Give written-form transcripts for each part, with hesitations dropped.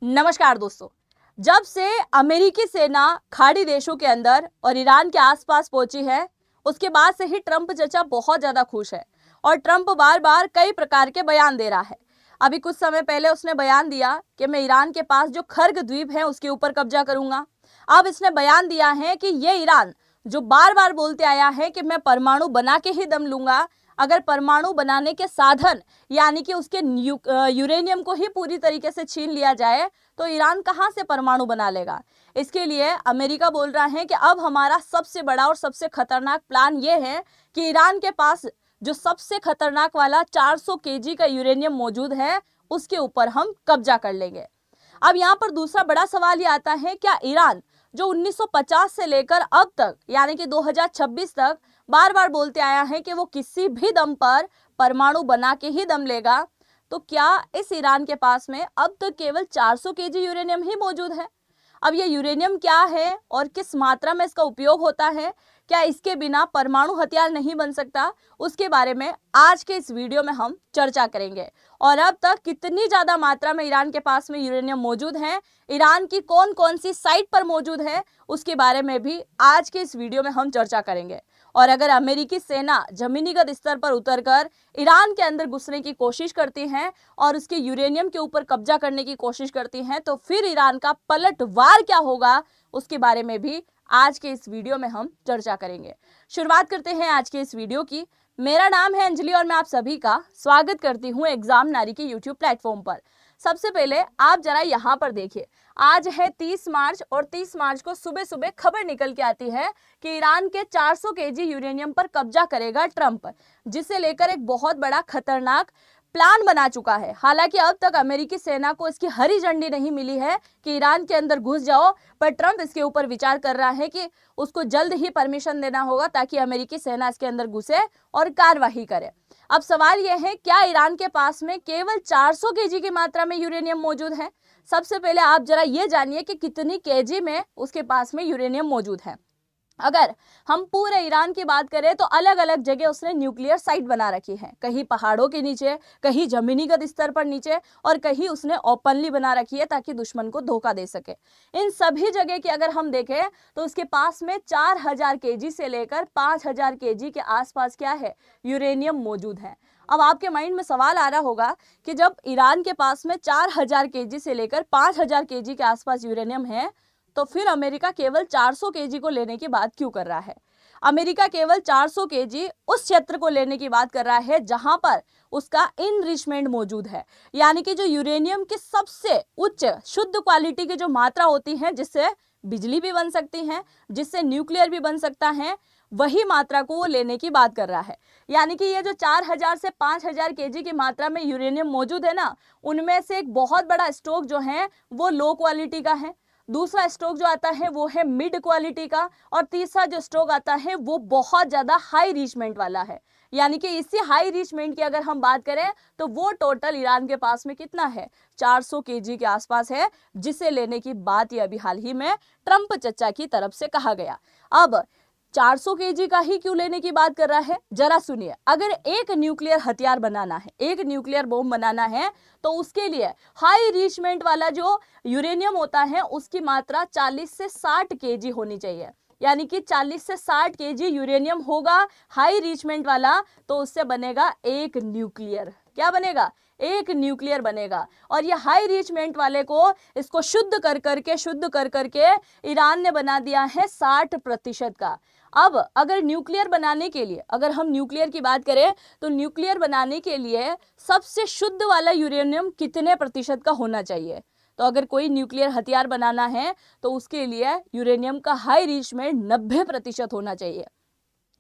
नमस्कार दोस्तों। जब से अमेरिकी सेना खाड़ी देशों के अंदर और ईरान के आसपास पहुंची है, उसके बाद से ही ट्रंप चचा बहुत ज्यादा खुश है और ट्रंप बार बार कई प्रकार के बयान दे रहा है। अभी कुछ समय पहले उसने बयान दिया कि मैं ईरान के पास जो खर्ग द्वीप है उसके ऊपर कब्जा करूंगा। अब इसने बयान दिया है कि ये ईरान जो बार बार बोलते आया है कि मैं परमाणु बना के ही दम लूंगा, अगर परमाणु बनाने के साधन यानी कि उसके यूरेनियम को ही पूरी तरीके से छीन लिया जाए तो ईरान कहां से परमाणु बना लेगा। इसके लिए अमेरिका बोल रहा है कि अब हमारा सबसे बड़ा और सबसे खतरनाक प्लान ये है कि ईरान के पास जो सबसे खतरनाक वाला 400 केजी का यूरेनियम मौजूद है उसके ऊपर हम कब्जा कर लेंगे। अब यहाँ पर दूसरा बड़ा सवाल ये आता है, क्या ईरान जो 1950 से लेकर अब तक यानी कि 2026 तक बार बार बोलते आया है कि वो किसी भी दम पर परमाणु बना के ही दम लेगा, तो क्या इस ईरान के पास में अब तक केवल 400 केजी यूरेनियम ही मौजूद है? अब ये यूरेनियम क्या है और किस मात्रा में इसका उपयोग होता है, क्या इसके बिना परमाणु हथियार नहीं बन सकता, उसके बारे में आज के इस वीडियो में हम चर्चा करेंगे। और अब तक कितनी ज्यादा मात्रा में ईरान के पास में यूरेनियम मौजूद है, ईरान की कौन कौन सी साइट पर मौजूद है, उसके बारे में भी आज के इस वीडियो में हम चर्चा करेंगे। और अगर अमेरिकी सेना जमीनीगत स्तर पर उतरकर ईरान के अंदर घुसने की कोशिश करती है और उसके यूरेनियम के ऊपर कब्जा करने की कोशिश करती हैं, तो फिर ईरान का पलटवार क्या होगा, उसके बारे में भी आज के इस वीडियो में हम चर्चा करेंगे। शुरुआत करते हैं आज के इस वीडियो की। मेरा नाम है अंजलि और मैं आप सभी का स्वागत करती हूँ एग्जाम नारी के यूट्यूब प्लेटफॉर्म पर। सबसे पहले आप जरा यहाँ पर देखिए, आज है 30 मार्च और 30 मार्च को सुबह सुबह खबर निकल के आती है कि ईरान के 400 केजी यूरेनियम पर कब्जा करेगा ट्रंप, जिसे लेकर एक बहुत बड़ा खतरनाक प्लान बना चुका है। हालांकि अब तक अमेरिकी सेना को इसकी हरी झंडी नहीं मिली है कि ईरान के अंदर घुस जाओ, पर ट्रंप इसके ऊपर विचार कर रहा है कि उसको जल्द ही परमिशन देना होगा ताकि अमेरिकी सेना इसके अंदर घुसे और कार्यवाही करे। अब सवाल यह है, क्या ईरान के पास में केवल 400 केजी की मात्रा में यूरेनियम मौजूद है? सबसे पहले आप जरा ये जानिए कि कितनी केजी में उसके पास में यूरेनियम मौजूद है। अगर हम पूरे ईरान की बात करें तो अलग अलग जगह उसने न्यूक्लियर साइट बना रखी है, कहीं पहाड़ों के नीचे, कहीं जमीनीगत स्तर पर नीचे और कहीं उसने ओपनली बना रखी है ताकि दुश्मन को धोखा दे सके। इन सभी जगह की अगर हम देखें तो उसके पास में 4000 केजी से लेकर 5000 केजी के आसपास क्या है, यूरेनियम मौजूद है। अब आपके माइंड में सवाल आ रहा होगा कि जब ईरान के पास में 4000 केजी से लेकर 5000 केजी के आसपास यूरेनियम है, तो फिर अमेरिका केवल 400 केजी को लेने की बात क्यों कर रहा है? अमेरिका केवल 400 केजी उस क्षेत्र को लेने की बात कर रहा है जहां पर उसका इनरिचमेंट मौजूद है, यानी कि जो यूरेनियम की सबसे उच्च शुद्ध क्वालिटी की जो मात्रा होती है, जिससे बिजली भी बन सकती है, जिससे न्यूक्लियर भी बन सकता है, वही मात्रा को वो लेने की बात कर रहा है। यानी कि ये जो 4000 से 5000 केजी की मात्रा में यूरेनियम मौजूद है ना, उनमें से एक बहुत बड़ा स्टॉक जो है वो लो क्वालिटी का है, दूसरा स्टॉक जो आता है वो है मिड क्वालिटी का, और तीसरा जो स्टॉक आता है वो बहुत ज्यादा हाई रिचमेंट वाला है। यानी कि इसी हाई रिचमेंट की अगर हम बात करें तो वो टोटल ईरान के पास में कितना है, 400 केजी के आसपास है, जिसे लेने की बात ये अभी हाल ही में ट्रंप चचा की तरफ से कहा गया। अब 400 केजी का ही क्यों लेने की बात कर रहा है, जरा सुनिए। अगर एक न्यूक्लियर हथियार बनाना है, एक न्यूक्लियर बॉम्ब बनाना है, तो उसके लिए हाई रिचमेंट वाला जो यूरेनियम होता है उसकी मात्रा 40 से 60 केजी होनी चाहिए। यानी कि 40 से 60 केजी यूरेनियम होगा हाई रिचमेंट वाला, तो उससे बनेगा एक न्यूक्लियर। क्या बनेगा? एक न्यूक्लियर बनेगा। और ये हाई रिचमेंट वाले को इसको शुद्ध कर करके ईरान ने बना दिया है 60% का। अब अगर न्यूक्लियर बनाने के लिए, अगर हम न्यूक्लियर की बात करें तो न्यूक्लियर बनाने के लिए सबसे शुद्ध वाला यूरेनियम कितने प्रतिशत का होना चाहिए? तो अगर कोई न्यूक्लियर हथियार बनाना है तो उसके लिए यूरेनियम का हाई रिचमेंट 90% होना चाहिए।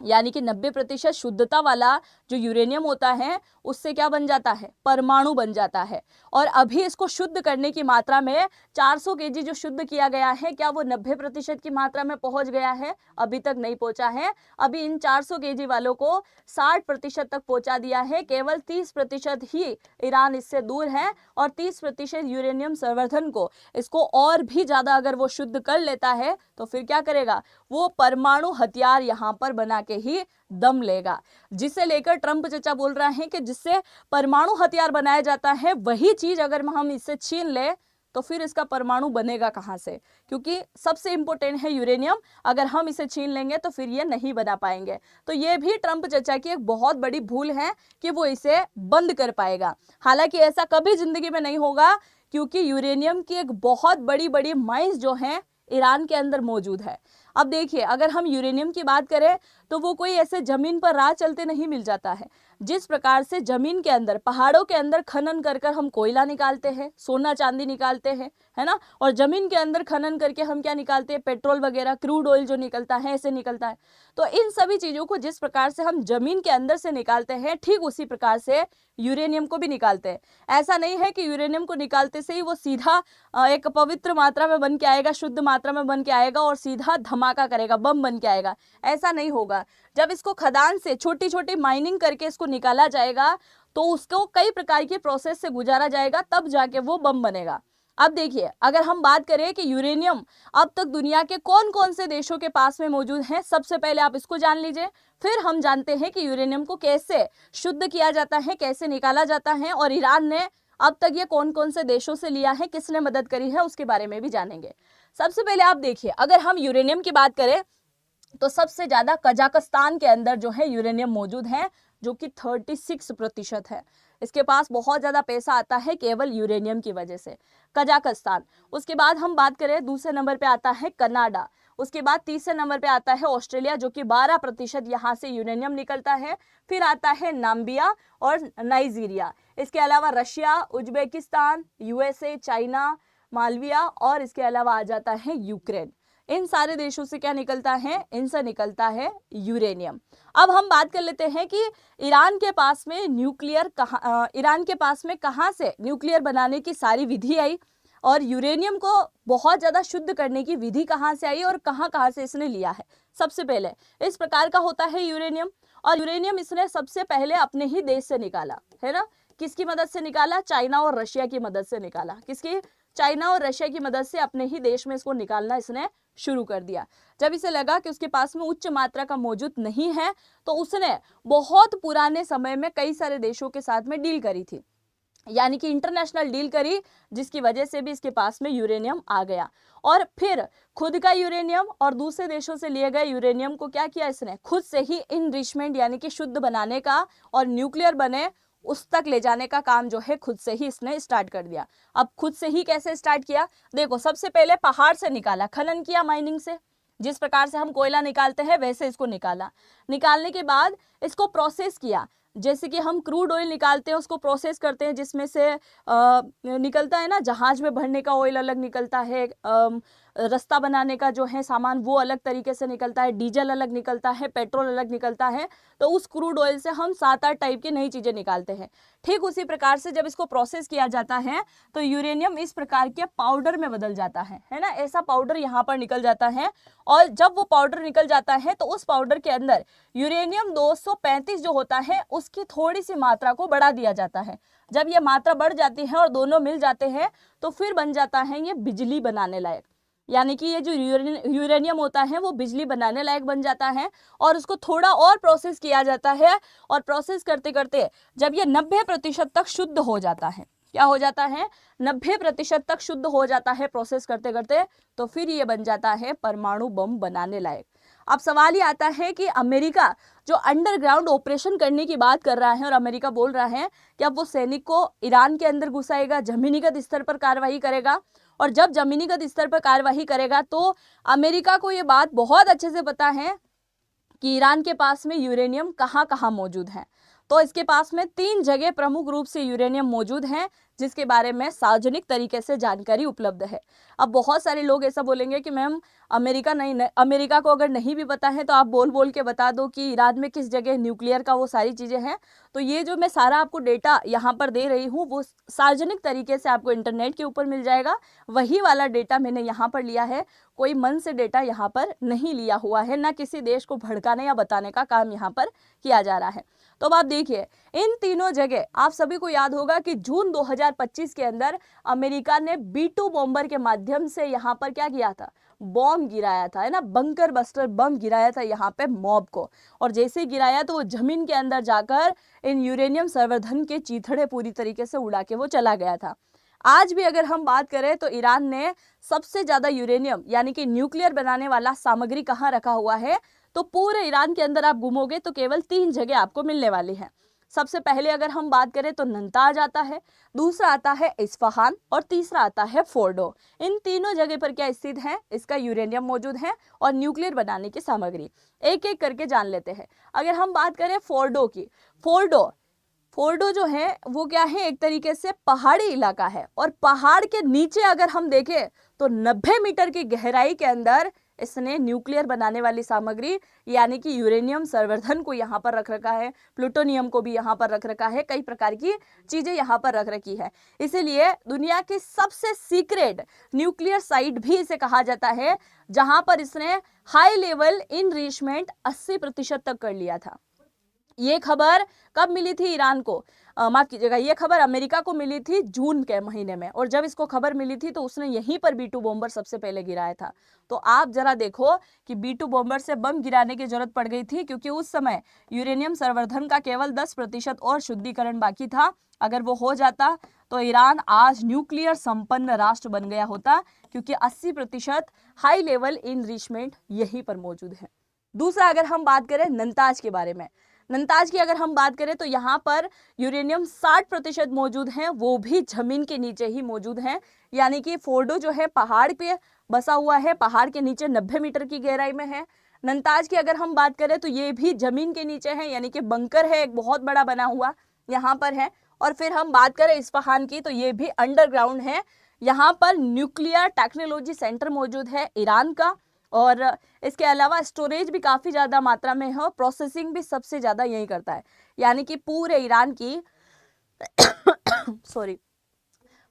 यानी कि 90% शुद्धता वाला जो यूरेनियम होता है उससे क्या बन जाता है, परमाणु बन जाता है। और अभी इसको शुद्ध करने की मात्रा में 400 केजी जो शुद्ध किया गया है, क्या वो 90% की मात्रा में पहुंच गया है? अभी तक नहीं पहुंचा है। अभी इन 400 केजी वालों को 60% तक पहुंचा दिया है। केवल 30% ही ईरान इससे दूर है और 30% यूरेनियम संवर्धन को इसको और भी ज्यादा अगर वो शुद्ध कर लेता है तो फिर क्या करेगा, वो परमाणु हथियार यहां पर बना के ही दम लेगा। जिसे लेकर ट्रंप चचा बोल रहा है कि जिससे परमाणु हथियार बनाया जाता है वही चीज अगर हम इससे छीन ले तो फिर इसका परमाणु बनेगा कहाँ से, क्योंकि सबसे इम्पोर्टेंट है यूरेनियम, अगर हम इसे छीन लेंगे तो फिर ये नहीं बना पाएंगे। तो ये भी ट्रंप चचा की एक बहुत बड़ी भूल है कि वो इसे बंद कर पाएगा। हालांकि ऐसा कभी जिंदगी में नहीं होगा, क्योंकि यूरेनियम की एक बहुत बड़ी बड़ी माइंस जो हैं ईरान के अंदर मौजूद है। अब देखिए, अगर हम यूरेनियम की बात करें तो वो कोई ऐसे जमीन पर राह चलते नहीं मिल जाता है। जिस प्रकार से जमीन के अंदर, पहाड़ों के अंदर खनन कर कर हम कोयला निकालते हैं, सोना चांदी निकालते हैं, है ना, और जमीन के अंदर खनन करके हम क्या निकालते हैं, पेट्रोल वगैरह, क्रूड ऑयल जो निकलता है, ऐसे निकलता है। तो इन सभी चीजों को जिस प्रकार से हम जमीन के अंदर से निकालते हैं, ठीक उसी प्रकार से यूरेनियम को भी निकालते हैं। ऐसा नहीं है कि यूरेनियम को निकालते से ही वो सीधा एक पवित्र मात्रा में बन के आएगा, शुद्ध मात्रा में बन के आएगा और सीधा धमाका करेगा, बम बन के आएगा। ऐसा नहीं होगा। जब इसको खदान से छोटी छोटी माइनिंग करके इसको निकाला जाएगा तो उसको कई प्रकार के प्रोसेस से गुजारा जाएगा, तब जाके वो बम बनेगा। अब देखिए, अगर हम बात करें कि यूरेनियम अब तक दुनिया के कौन कौन से देशों के पास में मौजूद है, सबसे पहले आप इसको जान लीजिए, फिर हम जानते हैं कि यूरेनियम को कैसे शुद्ध किया जाता है, कैसे निकाला जाता है, और ईरान ने अब तक ये कौन कौन से देशों से लिया है, किसने मदद करी है, उसके बारे में भी जानेंगे। सबसे पहले आप देखिए, अगर हम यूरेनियम की बात करें तो सबसे ज्यादा कजाकिस्तान के अंदर जो है यूरेनियम मौजूद है, जो कि 36% है। इसके पास बहुत ज्यादा पैसा आता है केवल यूरेनियम की वजह से, कजाकिस्तान। उसके बाद हम बात करें, दूसरे नंबर पे आता है कनाडा। उसके बाद तीसरे नंबर पे आता है ऑस्ट्रेलिया, जो कि 12% यहाँ से यूरेनियम निकलता है। फिर आता है नाम्बिया और नाइजीरिया। इसके अलावा रशिया, उज्बेकिस्तान, यूएसए, चाइना, मालविया, और इसके अलावा आ जाता है यूक्रेन। इन सारे देशों से क्या निकलता है, इनसे निकलता है यूरेनियम। अब हम बात कर लेते हैं कि ईरान के पास में ईरान के पास में कहाँ से न्यूक्लियर बनाने की सारी विधि आई, और यूरेनियम को बहुत ज़्यादा शुद्ध करने की विधि कहाँ से आई, और कहाँ कहाँ से इसने लिया है। सबसे पहले इस प्रकार का होता है यूरेनियम, और यूरेनियम इसने सबसे पहले अपने ही देश से निकाला, है ना। किसकी मदद से निकाला? चाइना और रशिया की मदद से निकाला। किसकी? चाइना और रशिया की मदद से अपने ही देश में इसको निकालना इसने शुरू कर दिया। जब इसे लगा कि उसके पास में उच्च मात्रा का मौजूद नहीं है, तो उसने बहुत पुराने समय में कई सारे देशों के साथ में डील करी थी, यानी कि इंटरनेशनल डील करी, जिसकी वजह से भी इसके पास में यूरेनियम आ गया। और फिर खुद का यूरेनियम और दूसरे देशों से लिए गए यूरेनियम को क्या किया इसने, खुद से ही इनरिचमेंट यानी कि शुद्ध बनाने का, और न्यूक्लियर बने उस तक ले जाने का काम जो है खुद से ही इसने स्टार्ट कर दिया। अब खुद से ही कैसे स्टार्ट किया? देखो, सबसे पहले पहाड़ से निकाला, खनन किया माइनिंग से, जिस प्रकार से हम कोयला निकालते हैं वैसे इसको निकाला। निकालने के बाद इसको प्रोसेस किया, जैसे कि हम क्रूड ऑयल निकालते हैं, उसको प्रोसेस करते हैं, जिसमें से निकलता है ना, जहाज में भरने का ऑयल अलग निकलता है, रास्ता बनाने का जो है सामान वो अलग तरीके से निकलता है, डीजल अलग निकलता है, पेट्रोल अलग निकलता है। तो उस क्रूड ऑयल से हम 7-8 टाइप की नई चीज़ें निकालते हैं। ठीक उसी प्रकार से जब इसको प्रोसेस किया जाता है तो यूरेनियम इस प्रकार के पाउडर में बदल जाता है ना, ऐसा पाउडर यहाँ पर निकल जाता है। और जब वो पाउडर निकल जाता है तो उस पाउडर के अंदर यूरेनियम 235 जो होता है उसकी थोड़ी सी मात्रा को बढ़ा दिया जाता है। जब ये मात्रा बढ़ जाती है और दोनों मिल जाते हैं तो फिर बन जाता है ये बिजली बनाने लायक, यानी कि ये जो यूरेनियम होता है वो बिजली बनाने लायक बन जाता है। और उसको थोड़ा और प्रोसेस किया जाता है, और प्रोसेस करते करते जब ये 90% तक शुद्ध हो जाता है, क्या हो जाता है, 90% तक शुद्ध हो जाता है प्रोसेस करते करते, तो फिर ये बन जाता है परमाणु बम बनाने लायक। अब सवाल ये आता है कि अमेरिका जो अंडरग्राउंड ऑपरेशन करने की बात कर रहा है, और अमेरिका बोल रहा है कि अब वो सैनिक को ईरान के अंदर घुसाएगा, जमीनीगत स्तर पर कार्रवाई करेगा। और जब जमीनीगत स्तर पर कार्रवाई करेगा तो अमेरिका को ये बात बहुत अच्छे से पता है कि ईरान के पास में यूरेनियम कहाँ कहाँ मौजूद है। तो इसके पास में 3 जगह प्रमुख रूप से यूरेनियम मौजूद है, जिसके बारे में सार्वजनिक तरीके से जानकारी उपलब्ध है। अब बहुत सारे लोग ऐसा बोलेंगे कि मैम अमेरिका को अगर नहीं भी पता है तो आप बोल बोल के बता दो कि ईरान में किस जगह न्यूक्लियर का वो सारी चीज़ें हैं। तो ये जो मैं सारा आपको डेटा यहाँ पर दे रही हूँ वो सार्वजनिक तरीके से आपको इंटरनेट के ऊपर मिल जाएगा, वही वाला डेटा मैंने यहाँ पर लिया है। कोई मन से डेटा यहाँ पर नहीं लिया हुआ है, ना किसी देश को भड़काने या बताने का काम यहाँ पर किया जा रहा है। तो अब आप देखिए, इन तीनों जगह आप सभी को याद होगा कि जून 2025 के अंदर अमेरिका ने B2 बॉम्बर के माध्यम से यहाँ पर क्या किया था, बॉम्ब गिराया था, है ना, बंकर बस्टर बम गिराया था यहाँ पे मॉब को। और जैसे ही गिराया तो वो जमीन के अंदर जाकर इन यूरेनियम संवर्धन के चीथड़े पूरी तरीके से उड़ा के वो चला गया था। आज भी अगर हम बात करें तो ईरान ने सबसे ज़्यादा यूरेनियम यानी कि न्यूक्लियर बनाने वाला सामग्री कहाँ रखा हुआ है, तो पूरे ईरान के अंदर आप घूमोगे तो केवल 3 जगह आपको मिलने वाली हैं। सबसे पहले अगर हम बात करें तो नंताज आता है, दूसरा आता है इस्फहान और तीसरा आता है फोर्डो। इन तीनों जगह पर क्या स्थित है, इसका यूरेनियम मौजूद है और न्यूक्लियर बनाने की सामग्री। एक एक करके जान लेते हैं। अगर हम बात करें फोर्डो की, फोर्डो जो है वो क्या है, एक तरीके से पहाड़ी इलाका है और पहाड़ के नीचे अगर हम देखें तो 90 मीटर की गहराई के अंदर इसने न्यूक्लियर बनाने वाली सामग्री यानी कि यूरेनियम संवर्धन को यहाँ पर रख रखा है, प्लूटोनियम को भी यहाँ पर रख रखा है, कई प्रकार की चीजें यहाँ पर रख रखी है। इसीलिए दुनिया की सबसे सीक्रेट न्यूक्लियर साइट भी इसे कहा जाता है, जहां पर इसने हाई लेवल इनरिचमेंट 80% तक कर लिया था। ये खबर कब मिली थी ईरान को, माफ कीजिएगा, ये खबर अमेरिका को मिली थी जून के महीने में, और जब इसको खबर मिली थी तो उसने यहीं पर B2 बॉम्बर सबसे पहले गिराया था। तो आप जरा देखो कि B2 बॉम्बर से बम गिराने की जरूरत पड़ गई थी, क्योंकि उस समय यूरेनियम संवर्धन का केवल 10% और शुद्धिकरण बाकी था। अगर वो हो जाता तो ईरान आज न्यूक्लियर संपन्न राष्ट्र बन गया होता, क्योंकि 80% हाई लेवल इनरिचमेंट यहीं पर मौजूद है। दूसरा अगर हम बात करें नंताज के बारे में, नंताज की अगर हम बात करें तो यहाँ पर यूरेनियम 60% मौजूद है, वो भी जमीन के नीचे ही मौजूद है। यानी कि फोर्डो जो है पहाड़ पे बसा हुआ है, पहाड़ के नीचे 90 मीटर की गहराई में है। नंताज की अगर हम बात करें तो ये भी जमीन के नीचे है, यानी कि बंकर है एक बहुत बड़ा बना हुआ यहाँ पर है। और फिर हम बात करें इस्फहान की तो ये भी अंडरग्राउंड है। यहाँ पर न्यूक्लियर टेक्नोलॉजी सेंटर मौजूद है ईरान का, और इसके अलावा स्टोरेज भी काफ़ी ज़्यादा मात्रा में है और प्रोसेसिंग भी सबसे ज़्यादा यही करता है। यानी कि पूरे ईरान की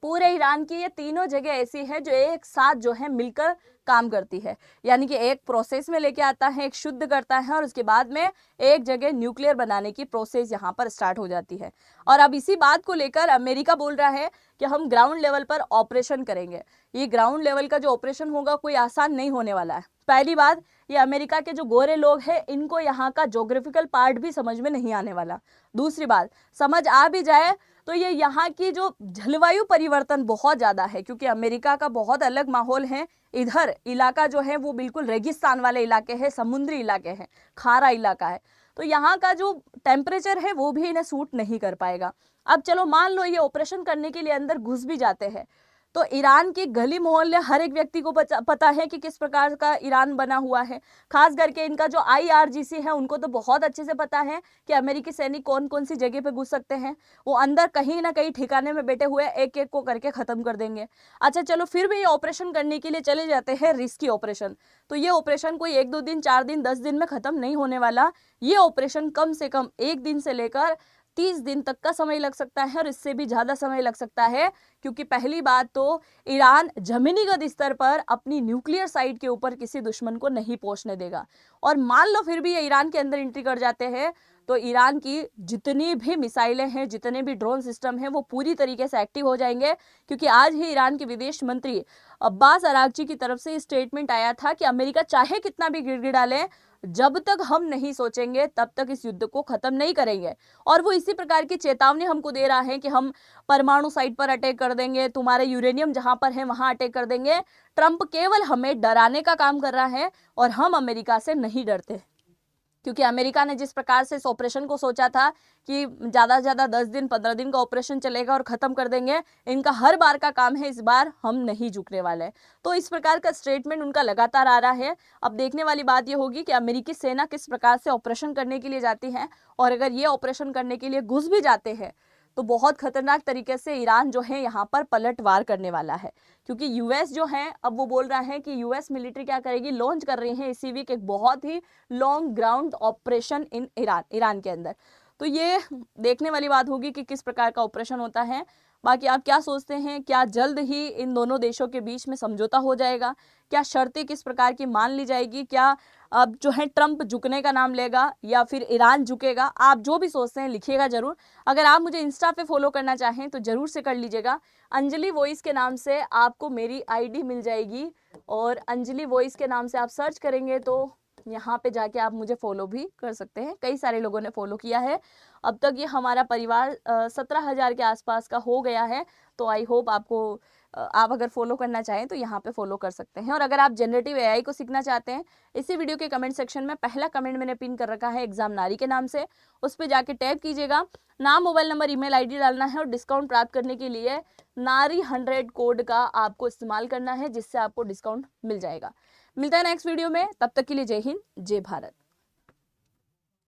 पूरे ईरान की ये तीनों जगह ऐसी है जो एक साथ जो है मिलकर काम करती है। यानी कि एक प्रोसेस में लेके आता है, एक शुद्ध करता है और उसके बाद में एक जगह न्यूक्लियर बनाने की प्रोसेस यहाँ पर स्टार्ट हो जाती है। और अब इसी बात को लेकर अमेरिका बोल रहा है कि हम ग्राउंड लेवल पर ऑपरेशन करेंगे। ये ग्राउंड लेवल का जो ऑपरेशन होगा कोई आसान नहीं होने वाला है। पहली बात, ये अमेरिका के जो गोरे लोग हैं इनको यहाँ का ज्योग्राफिकल पार्ट भी समझ में नहीं आने वाला। दूसरी बात, समझ आ भी जाए तो ये यहाँ की जो जलवायु परिवर्तन बहुत ज़्यादा है, क्योंकि अमेरिका का बहुत अलग माहौल है। इधर इलाका जो है वो बिल्कुल रेगिस्तान वाले इलाके हैं, समुद्री इलाके हैं, खारा इलाका है, तो यहाँ का जो टेम्परेचर है वो भी इन्हें सूट नहीं कर पाएगा। अब चलो मान लो ये ऑपरेशन करने के लिए अंदर घुस भी जाते हैं, तो ईरान के गली मोहल्ले हर एक व्यक्ति को पता है कि किस प्रकार का ईरान बना हुआ है। खास करके इनका जो IRGC है उनको तो बहुत अच्छे से पता है कि अमेरिकी सैनिक कौन कौन सी जगह पे घुस सकते हैं। वो अंदर कहीं ना कहीं ठिकाने में बैठे हुए एक एक को करके खत्म कर देंगे। अच्छा चलो, फिर भी ये ऑपरेशन करने के लिए चले जाते हैं, रिस्की ऑपरेशन। तो ये ऑपरेशन कोई 1-2 दिन, 4 दिन, 10 दिन में खत्म नहीं होने वाला। ये ऑपरेशन कम से कम 1 दिन से लेकर 30 दिन तक का समय लग सकता है और इससे भी ज़्यादा समय लग सकता है, क्योंकि पहली बात तो ईरान जमीनीगत स्तर पर अपनी न्यूक्लियर साइट के ऊपर किसी दुश्मन को नहीं पहुंचने देगा। और मान लो फिर भी ये ईरान के अंदर एंट्री कर जाते हैं तो ईरान की जितनी भी मिसाइलें हैं, जितने भी ड्रोन सिस्टम हैं, वो पूरी तरीके से एक्टिव हो जाएंगे। क्योंकि आज ही ईरान के विदेश मंत्री अब्बास अरागची की तरफ से स्टेटमेंट आया था कि अमेरिका चाहे कितना भी गिड़गिड़ा ले, जब तक हम नहीं सोचेंगे तब तक इस युद्ध को खत्म नहीं करेंगे। और वो इसी प्रकार की चेतावनी हमको दे रहा है कि हम परमाणु साइट पर अटैक कर देंगे, तुम्हारे यूरेनियम जहां पर है वहां अटैक कर देंगे। ट्रंप केवल हमें डराने का काम कर रहा है और हम अमेरिका से नहीं डरते, क्योंकि अमेरिका ने जिस प्रकार से इस ऑपरेशन को सोचा था कि ज़्यादा से ज़्यादा 10 दिन 15 दिन का ऑपरेशन चलेगा और ख़त्म कर देंगे, इनका हर बार का काम है, इस बार हम नहीं झुकने वाले। तो इस प्रकार का स्टेटमेंट उनका लगातार आ रहा है। अब देखने वाली बात ये होगी कि अमेरिकी सेना किस प्रकार से ऑपरेशन करने के लिए जाती है, और अगर ये ऑपरेशन करने के लिए घुस भी जाते हैं तो बहुत खतरनाक तरीके से ईरान जो है यहाँ पर पलटवार करने वाला है। क्योंकि यूएस जो है अब वो बोल रहा है कि यूएस मिलिट्री क्या करेगी, लॉन्च कर रही है इसी वीक एक बहुत ही long ground operation in Iran के अंदर। तो ये देखने वाली बात होगी कि किस प्रकार का ऑपरेशन होता है। बाकी आप क्या सोचते हैं, क्या जल्द ही इन दोनों देशों के बीच में समझौता हो जाएगा, क्या शर्तें किस प्रकार की मान ली जाएगी, क्या अब जो है ट्रंप झुकने का नाम लेगा या फिर ईरान झुकेगा? आप जो भी सोचते हैं लिखिएगा जरूर। अगर आप मुझे इंस्टा पे फॉलो करना चाहें तो जरूर से कर लीजिएगा। अंजलि वॉइस के नाम से आपको मेरी ID मिल जाएगी, और अंजलि वॉइस के नाम से आप सर्च करेंगे तो यहाँ पे जाके आप मुझे फॉलो भी कर सकते हैं। कई सारे लोगों ने फॉलो किया है। अब तक ये हमारा परिवार 17,000 के आसपास का हो गया है। तो आई होप आपको आप अगर फॉलो करना चाहें तो यहाँ पे फॉलो कर सकते हैं। और अगर आप जनरेटिव एआई को सीखना चाहते हैं, इसी वीडियो के कमेंट सेक्शन में पहला कमेंट मैंने पिन कर रखा है एग्जाम नारी के नाम से, उस पर जाके टैप कीजिएगा, नाम, मोबाइल नंबर, ईमेल आईडी डालना है और डिस्काउंट प्राप्त करने के लिए नारी 100 कोड का आपको इस्तेमाल करना है, जिससे आपको डिस्काउंट मिल जाएगा। मिलता है नेक्स्ट वीडियो में, तब तक के लिए जय हिंद, जय भारत।